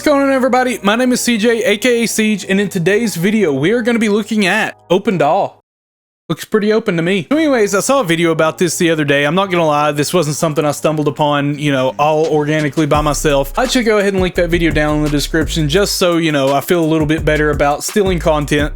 going on, everybody? My name is CJ, aka Siege, and in today's video we are going to be looking at openDAW. Looks pretty open to me. Anyways, I saw a video about this the other day. I'm not gonna lie, this wasn't something I stumbled upon, all organically by myself. I should go ahead and link that video down in the description just so, I feel a little bit better about stealing content.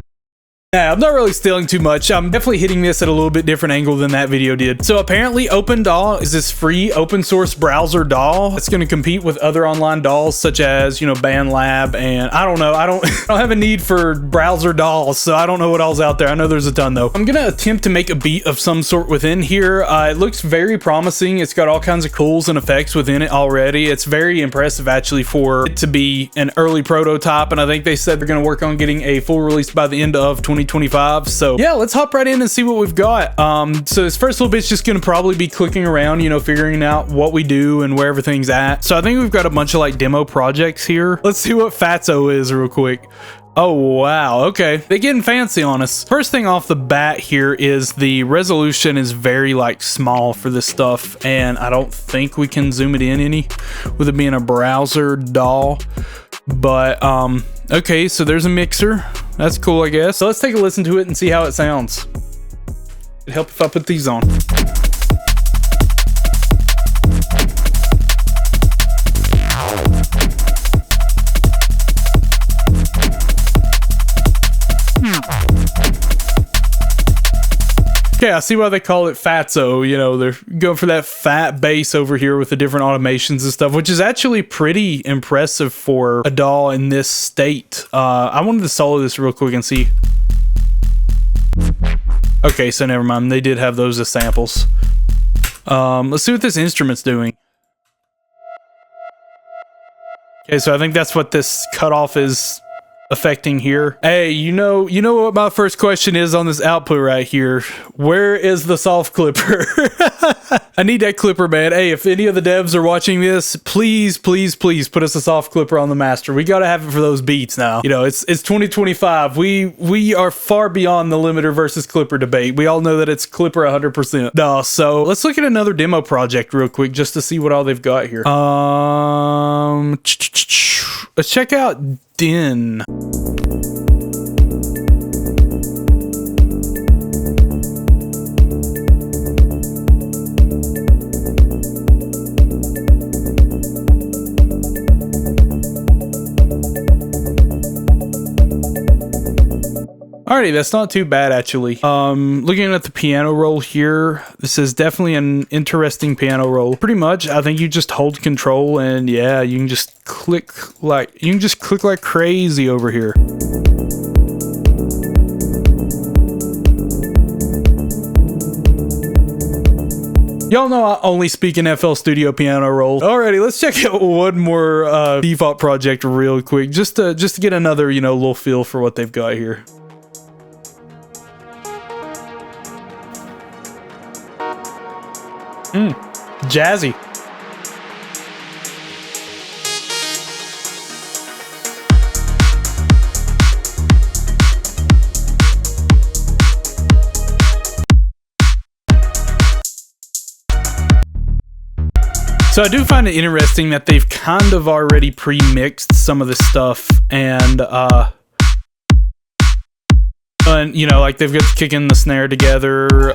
Nah, I'm not really stealing too much. I'm definitely hitting this at a little bit different angle than that video did. So apparently openDAW is this free open source browser DAW that's going to compete with other online DAWs such as, BandLab, and I don't know. I don't have a need for browser DAWs, so I don't know what all's out there. I know there's a ton though. I'm going to attempt to make a beat of some sort within here. It looks very promising. It's got all kinds of cools and effects within it already. It's very impressive actually for it to be an early prototype, and I think they said they're going to work on getting a full release by the end of 2025. So yeah, let's hop right in and see what we've got. So this first little bit's just gonna probably be clicking around, figuring out what we do and where everything's at. So I think we've got a bunch of like demo projects here. Let's see what Fatso is real quick. Oh wow, okay, they're getting fancy on us. First thing off the bat here is the resolution is very like small for this stuff, and I don't think we can zoom it in any with it being a browser DAW. But okay, so there's a mixer. That's cool, I guess. So let's take a listen to it and see how it sounds. It'd help if I put these on. Okay, I see why they call it Fatso. They're going for that fat bass over here with the different automations and stuff, which is actually pretty impressive for a DAW in this state. I wanted to solo this real quick and see. Okay, so never mind. They did have those as samples. Let's see what this instrument's doing. Okay, so I think that's what this cutoff is affecting here. Hey, you know what my first question is on this output right here? Where is the soft clipper? I need that clipper, man. Hey, if any of the devs are watching this, please put us a soft clipper on the master. We gotta have it for those beats now. It's 2025. We are far beyond the limiter versus clipper debate. We all know that it's clipper 100%. No, so let's look at another demo project real quick just to see what all they've got here. Let's check out Din. Alrighty, that's not too bad actually. Looking at the piano roll here, this is definitely an interesting piano roll. Pretty much, I think you just hold control and yeah, you can just click like crazy over here. Y'all know I only speak in FL Studio piano roll. Alrighty, let's check out one more default project real quick, just to get another little feel for what they've got here. Jazzy. So I do find it interesting that they've kind of already pre-mixed some of this stuff, and like they've got kicking the snare together.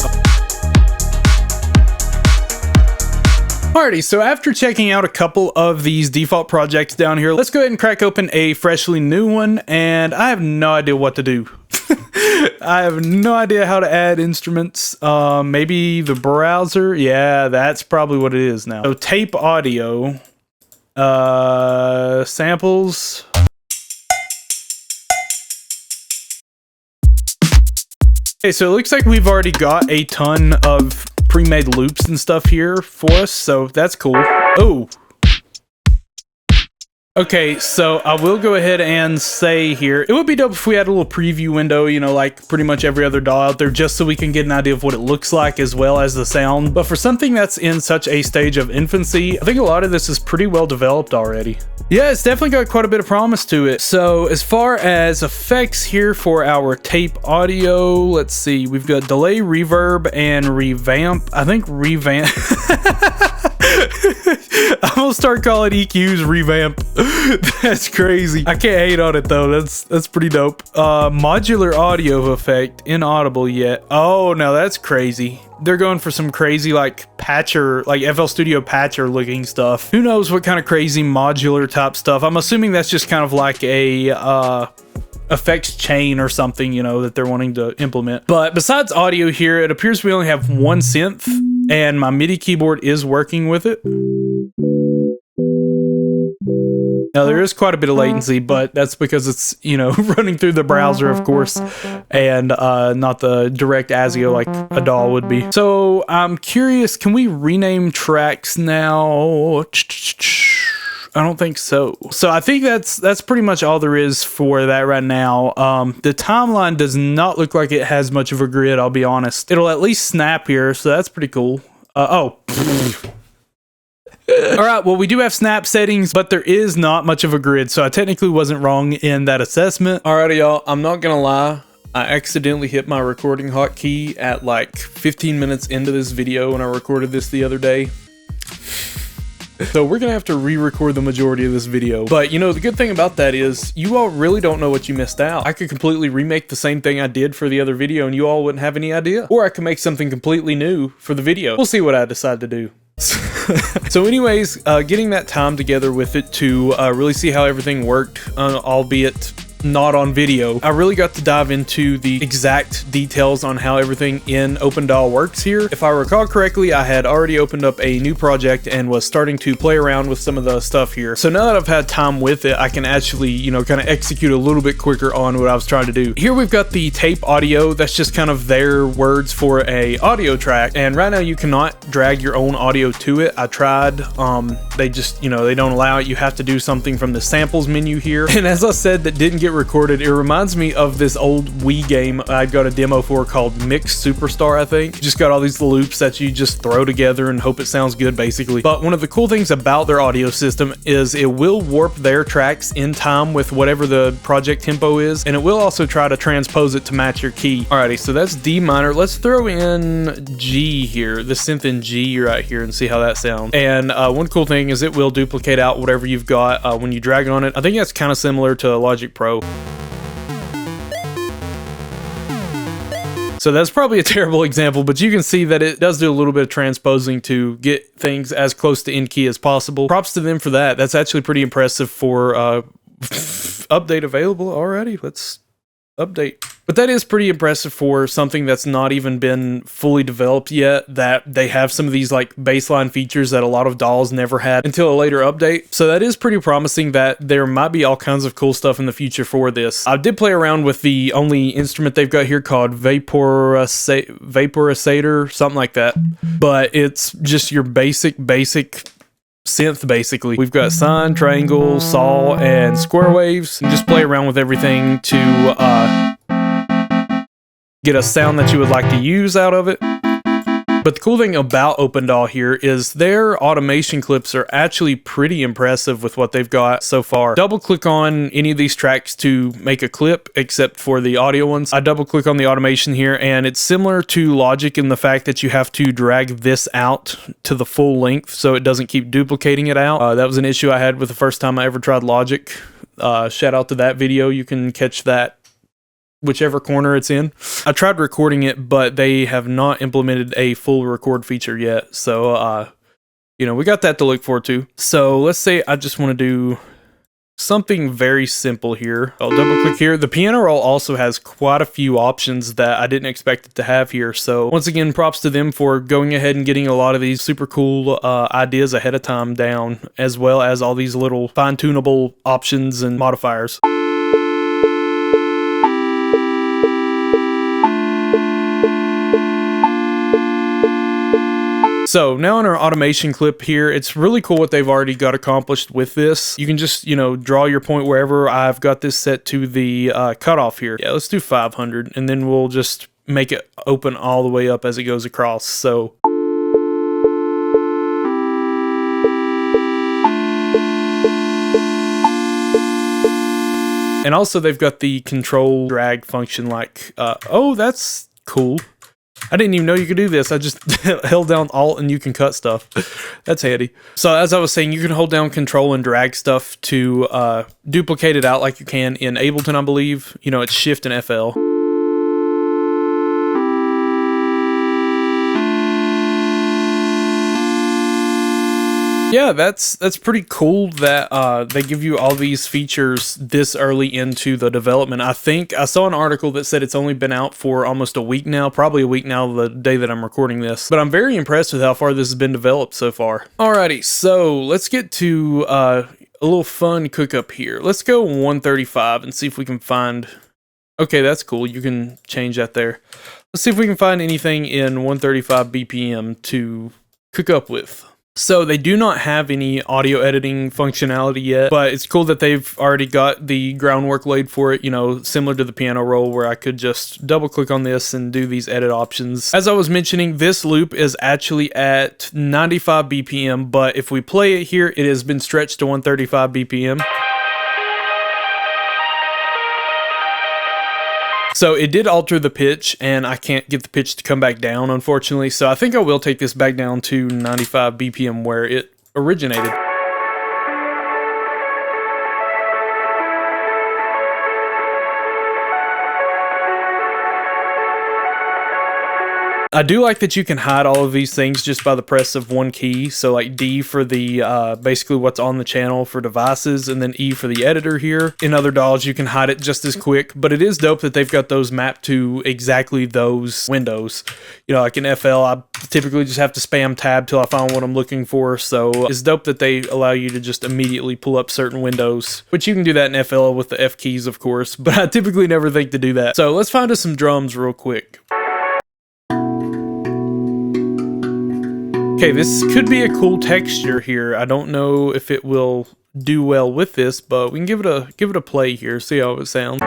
Alrighty, so after checking out a couple of these default projects down here, let's go ahead and crack open a freshly new one, and I have no idea what to do. I have no idea how to add instruments. Maybe the browser? Yeah, that's probably what it is now. So tape audio, samples. Okay, so it looks like we've already got a ton of pre-made loops and stuff here for us, so that's cool. Oh, okay, so I will go ahead and say here, it would be dope if we had a little preview window, like pretty much every other DAW out there, just so we can get an idea of what it looks like as well as the sound. But for something that's in such a stage of infancy, I think a lot of this is pretty well developed already. Yeah, it's definitely got quite a bit of promise to it. So as far as effects here for our tape audio, let's see, we've got delay, reverb, and revamp. I think revamp I'm gonna start calling EQs revamp. That's crazy. I can't hate on it though. That's pretty dope. Modular audio effect, inaudible yet. Oh, now that's crazy. They're going for some crazy like patcher, like FL Studio patcher looking stuff. Who knows what kind of crazy modular type stuff. I'm assuming that's just kind of like a effects chain or something, you know, that they're wanting to implement. But besides audio here, it appears we only have one synth, and my MIDI keyboard is working with it. Now there is quite a bit of latency, but that's because it's, you know, running through the browser, of course, and not the direct ASIO like a DAW would be. So I'm curious, can we rename tracks now? I don't think so. So I think that's pretty much all there is for that right now. The timeline does not look like it has much of a grid, I'll be honest. It'll at least snap here, so that's pretty cool. Oh. Alright, well, we do have snap settings, but there is not much of a grid, so I technically wasn't wrong in that assessment. Alrighty, y'all, I'm not gonna lie. I accidentally hit my recording hotkey at like 15 minutes into this video when I recorded this the other day. So we're gonna have to re-record the majority of this video. But you know, the good thing about that is you all really don't know what you missed out. I could completely remake the same thing I did for the other video and you all wouldn't have any idea. Or I could make something completely new for the video. We'll see what I decide to do. So anyways, getting that time together with it to really see how everything worked, albeit not on video, I really got to dive into the exact details on how everything in openDAW works here. If I recall correctly, I had already opened up a new project and was starting to play around with some of the stuff here. So now that I've had time with it, I can actually, you know, kind of execute a little bit quicker on what I was trying to do. Here we've got the tape audio. That's just kind of their words for a audio track. And right now you cannot drag your own audio to it. I tried, they just, you know, they don't allow it. You have to do something from the samples menu here. And as I said, that didn't get recorded. It reminds me of this old Wii game I got a demo for called Mix Superstar, I think. Just got all these loops that you just throw together and hope it sounds good, basically. But one of the cool things about their audio system is it will warp their tracks in time with whatever the project tempo is, and it will also try to transpose it to match your key. Alrighty, so that's D minor. Let's throw in G here, the synth in G right here, and see how that sounds. And one cool thing is it will duplicate out whatever you've got when you drag on it. I think that's kind of similar to Logic Pro. So that's probably a terrible example, but you can see that it does do a little bit of transposing to get things as close to in key as possible. Props to them for that. That's actually pretty impressive for update available already. Let's update. But that is pretty impressive for something that's not even been fully developed yet, that they have some of these like baseline features that a lot of DAWs never had until a later update. So that is pretty promising that there might be all kinds of cool stuff in the future for this. I did play around with the only instrument they've got here called Vaporisator, something like that. But it's just your basic synth, basically. We've got sine, triangle, saw, and square waves. And just play around with everything to get a sound that you would like to use out of it. But the cool thing about openDAW here is their automation clips are actually pretty impressive with what they've got so far. Double click on any of these tracks to make a clip, except for the audio ones. I double click on the automation here, and it's similar to Logic in the fact that you have to drag this out to the full length so it doesn't keep duplicating it out. That was an issue I had with the first time I ever tried Logic. Shout out to that video. You can catch that whichever corner it's in. I tried recording it, but they have not implemented a full record feature yet. So, you know, we got that to look forward to. So let's say I just want to do something very simple here. I'll double click here. The piano roll also has quite a few options that I didn't expect it to have here. So once again, props to them for going ahead and getting a lot of these super cool ideas ahead of time down, as well as all these little fine-tunable options and modifiers. So now in our automation clip here, it's really cool what they've already got accomplished with this. You can just, you know, draw your point wherever. I've got this set to the cutoff here. Yeah, let's do 500, and then we'll just make it open all the way up as it goes across. So and also they've got the control drag function like, oh, that's cool. I didn't even know you could do this. I just held down Alt and you can cut stuff. That's handy. So as I was saying, you can hold down Control and drag stuff to duplicate it out like you can in Ableton, I believe. You know, it's Shift and FL. Yeah, that's pretty cool that they give you all these features this early into the development. I think I saw an article that said it's only been out for almost a week now, probably a week now the day that I'm recording this. But I'm very impressed with how far this has been developed so far. Alrighty, so let's get to a little fun Cookup here. Let's go 135 and see if we can find... Okay, that's cool. You can change that there. Let's see if we can find anything in 135 BPM to cook up with. So they do not have any audio editing functionality yet, but it's cool that they've already got the groundwork laid for it, you know, similar to the piano roll where I could just double click on this and do these edit options. As I was mentioning, this loop is actually at 95 BPM, but if we play it here, it has been stretched to 135 BPM. So it did alter the pitch, and I can't get the pitch to come back down, unfortunately. So I think I will take this back down to 95 BPM where it originated. I do like that you can hide all of these things just by the press of one key. So like D for the basically what's on the channel for devices, and then E for the editor here. In other DAWs you can hide it just as quick, but it is dope that they've got those mapped to exactly those windows. You know, like in FL I typically just have to spam tab till I find what I'm looking for, so it's dope that they allow you to just immediately pull up certain windows, which you can do that in FL with the F keys of course, but I typically never think to do that. So let's find us some drums real quick. Okay, this could be a cool texture here. I don't know if it will do well with this, but we can give it a play here, see how it sounds.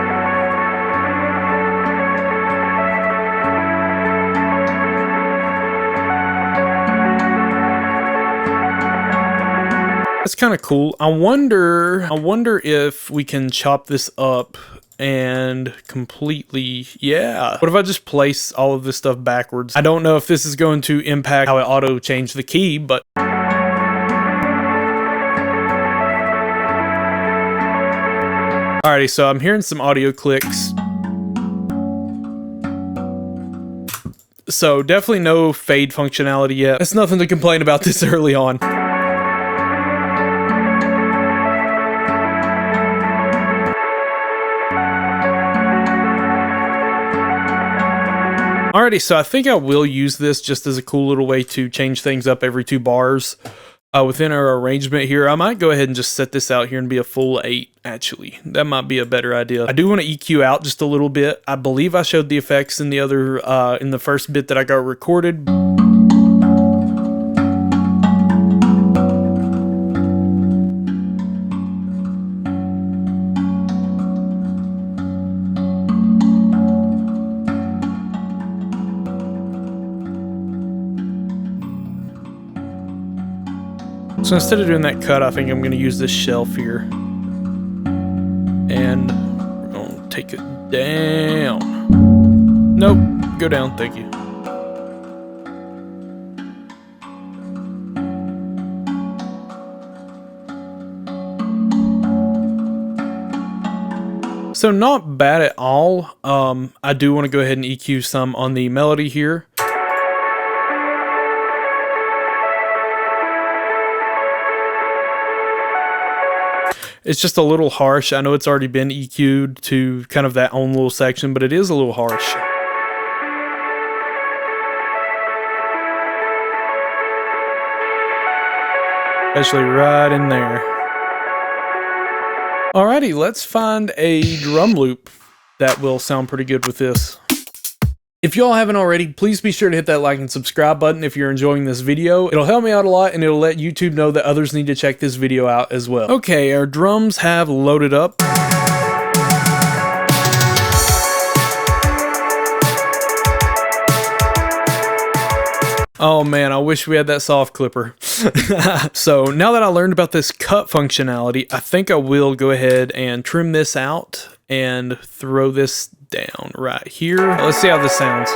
That's kind of cool. I wonder if we can chop this up and completely, yeah. What if I just place all of this stuff backwards? I don't know if this is going to impact how I auto change the key, but alrighty, so I'm hearing some audio clicks. So definitely no fade functionality yet. That's nothing to complain about this early on. Alrighty, so I think I will use this just as a cool little way to change things up every 2 bars within our arrangement here. I might go ahead and just set this out here and be a full 8, actually. That might be a better idea. I do want to EQ out just a little bit. I believe I showed the effects in the other, in the first bit that I got recorded. So instead of doing that cut, I think I'm going to use this shelf here. And we're going to take it down. Nope, go down, thank you. So not bad at all. I do want to go ahead and EQ some on the melody here. It's just a little harsh. I know it's already been EQ'd to kind of that own little section, but it is a little harsh. Especially right in there. Alrighty, let's find a drum loop that will sound pretty good with this. If y'all haven't already, please be sure to hit that like and subscribe button if you're enjoying this video. It'll help me out a lot and it'll let YouTube know that others need to check this video out as well. Okay, our drums have loaded up. Oh man, I wish we had that soft clipper. So now that I learned about this cut functionality, I think I will go ahead and trim this out and throw this down right here. Let's see how this sounds.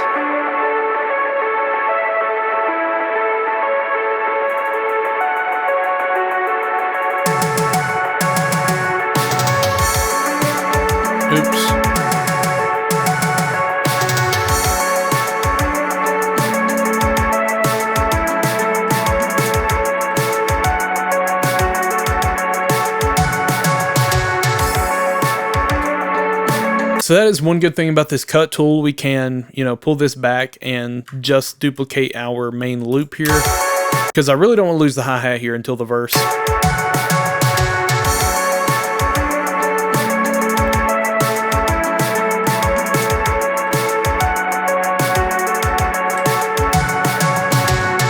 So that is one good thing about this cut tool. We can, you know, pull this back and just duplicate our main loop here, because I really don't want to lose the hi-hat here until the verse.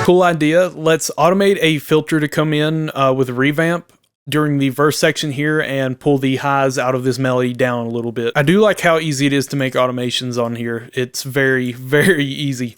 Cool idea. Let's automate a filter to come in with revamp during the verse section here and pull the highs out of this melody down a little bit. I do like how easy it is to make automations on here. It's very, very easy.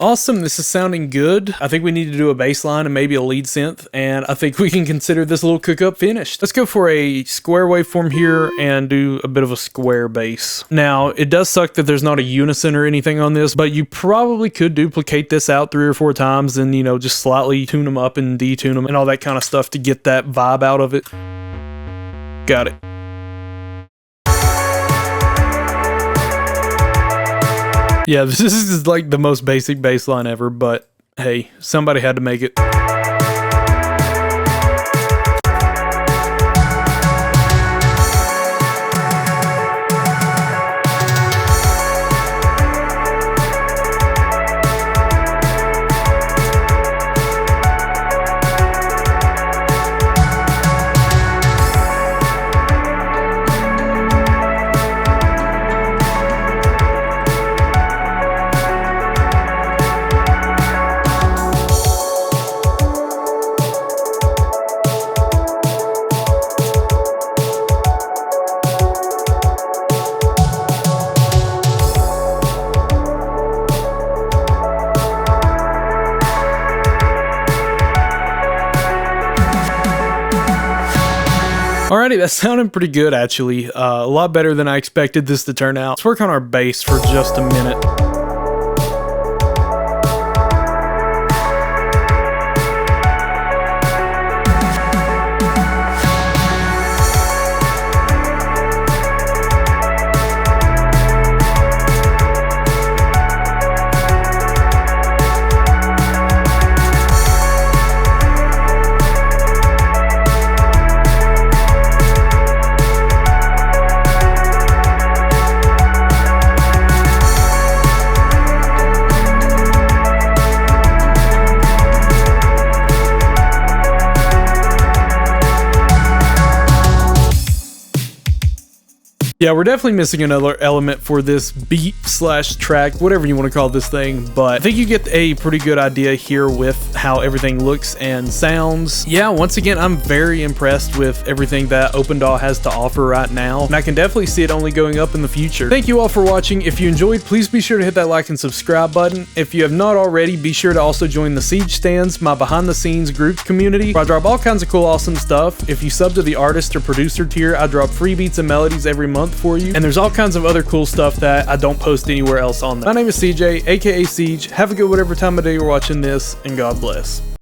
Awesome, this is sounding good. I think we need to do a bass line and maybe a lead synth, and I think we can consider this little Cookup finished. Let's go for a square waveform here and do a bit of a square bass. Now, it does suck that there's not a unison or anything on this, but you probably could duplicate this out 3 or 4 times and, you know, just slightly tune them up and detune them and all that kind of stuff to get that vibe out of it. Got it. Yeah, this is like the most basic bass line ever, but hey, somebody had to make it. Alrighty, that sounded pretty good actually. A lot better than I expected this to turn out. Let's work on our bass for just a minute. Yeah, we're definitely missing another element for this beat slash track, whatever you want to call this thing, but I think you get a pretty good idea here with how everything looks and sounds. Yeah, once again, I'm very impressed with everything that openDAW has to offer right now, and I can definitely see it only going up in the future. Thank you all for watching. If you enjoyed, please be sure to hit that like and subscribe button. If you have not already, be sure to also join the Siege Stands, my behind the scenes group community, where I drop all kinds of cool, awesome stuff. If you sub to the artist or producer tier, I drop free beats and melodies every month for you, and there's all kinds of other cool stuff that I don't post anywhere else on there. My name is CJ, aka Siege. Have a good whatever time of day you're watching this, and God bless.